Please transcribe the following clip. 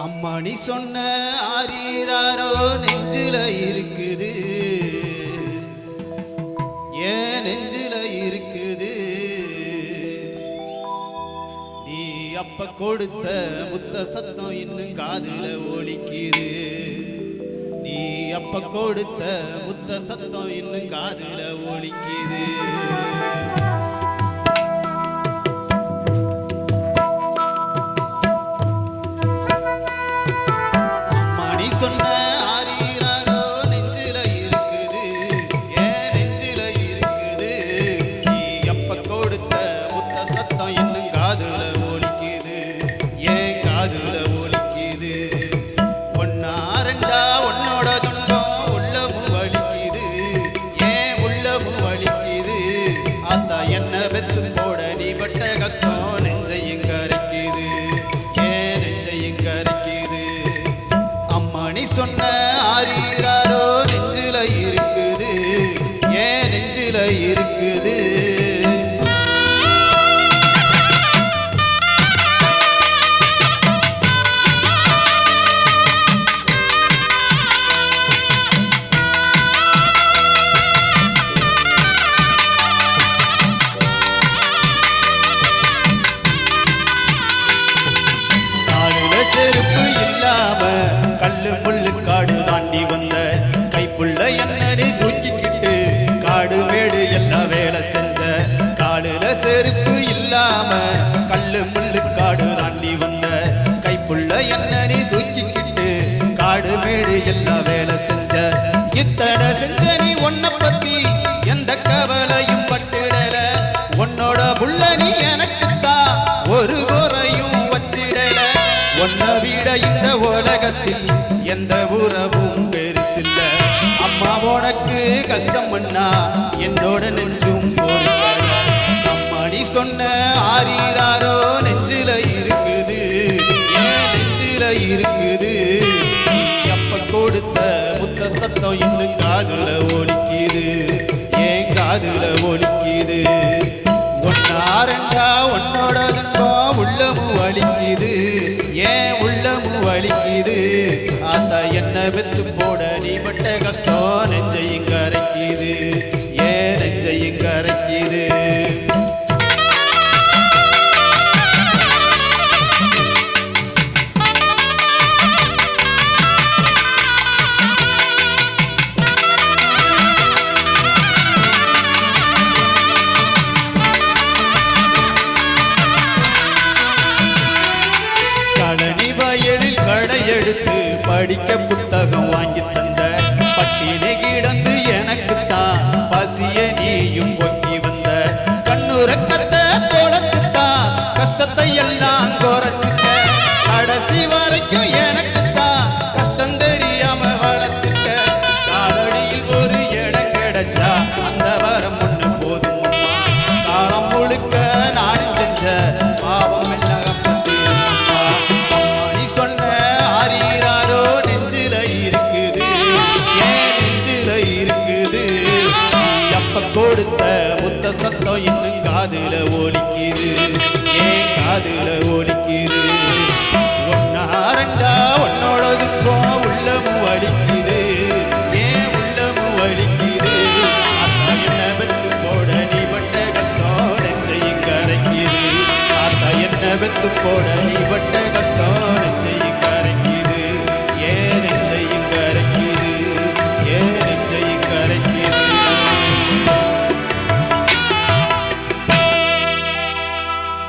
அம்மா நீ சொன்ன ஆரீராரோ நெஞ்சில இருக்குது, ஏன் நெஞ்சில இருக்குது. நீ அப்ப கொடுத்த முத்த சத்தம் இன்னும் காதுல ஒலிக்குது. நீ அப்ப கொடுத்த முத்த சத்தம் இன்னும் காதுல ஒலிக்குது. சொன்ன ஆரீராரோ நெஞ்சில இருக்குது, ஏன் நெஞ்சில இருக்குது. நீ அப்ப கொடுத்த முத்த சத்தம் இன்னும் காதுல ஒலிக்குது, ஏன் காதுல ஒலிக்குது. ஒன்னா ரெண்டா உன்னோட துன்பம் உள்ளமும் வலிக்குது, ஏன் உள்ளமும் வலிக்குது. அத்தா என்ன பெத்து போட நீ பட்ட கஷ்டம் நெஞ்சையும் கரைக்குது, ஏன் நெஞ்சையும் கரைக்குது. நீ சொன்ன ஆரீராரோ நெஞ்சில இருக்குது, ஏன் நெஞ்சில இருக்குது. காலில செருப்பு இல்லாம கல்லு முள்ளு காடு தாண்டி வந்த கைப்புள்ள என்னடி தூக்கிக்கிட்டு காடு மேடு எல்லாம் வேலை செஞ்ச. காலுல செருப்பு இல்லாம கல்லு முள்ளு காடு தாண்டி வந்த கைப்புள்ள என்னடி தூக்கிக்கிட்டு காடு மேடு எல்லாம் வேலை செஞ்ச. இத்தனை செஞ்ச நீ உன்னை பத்தி எந்த கவலையும் பட்டுடல, உன்னோட புள்ள நீ எனக்குத்தான் ஒரு குறையும் வச்சிடல. உன்னை விட இந்த உலகத்தில் எந்த உறவும் பெருசில்ல. அம்மா உனக்கு கஷ்டம் பண்ணா என்னோட நெஞ்சும் பொறுக்கல. அம்மா நீ சொன்ன ஆரீராரோ நெஞ்சில இருக்குது, ஏன் நெஞ்சில இருக்குது. நீ அப்ப கொடுத்த முத்த சத்தம் இன்னும் காதுல ஒலிக்குது, ஏன் காதுல ஒலிக்குது. ஒன்னா ரெண்டா உன்னோட துன்பம் உள்ளமும் வலிக்குது, ஏன் உள்ளமும் வலிக்குது. ஆத்தா என்ன வெத்து போட நீ பட்ட கஷ்டம் நெஞ்சையும் கரைக்குது, ஏன் நெஞ்சையும் கரைக்குது. கழனி வயலில் கடையெடுத்து படிக்க புத்தகம் வாங்கி தந்த, பட்டினை கிடந்து எனக்குத்தான் பசிய நீயும் பொங்கி வந்த. கண்ணுறக்கத்தை தொலைச்சுத்தான் கஷ்டத்தை எல்லாம் குறைச்சிட்ட, கடைசி வரைக்கும் எனக்குத்தான் கஷ்டம் தெரியாம வளர்த்துட்ட. காலடியில் ஒரு இடம் கிடைச்சா அந்த வரம் ஒண்ணு போதும். காலம் முழுக்க நானும் செஞ்ச பாவம் என்ன சொன்ன ஆரீராரோ நெஞ்சில இருக்குது, ஏன் நெஞ்சில இருக்குது. அப்ப கொடுத்த முத்த சத்தம் இன்னும் காதுல ஒலிக்குது, ஏன் காதுல ஒலிக்குது. ஒன்னா ரெண்டா உன்னோட துன்பம் உள்ளமும் வலிக்குது, ஏன் உள்ளமும் வலிக்குது. அத்தா என்ன வெத்து போட நீ பட்ட கஷ்டம் நெஞ்சையும் கரைக்குது. அத்தா என்ன வெத்து போட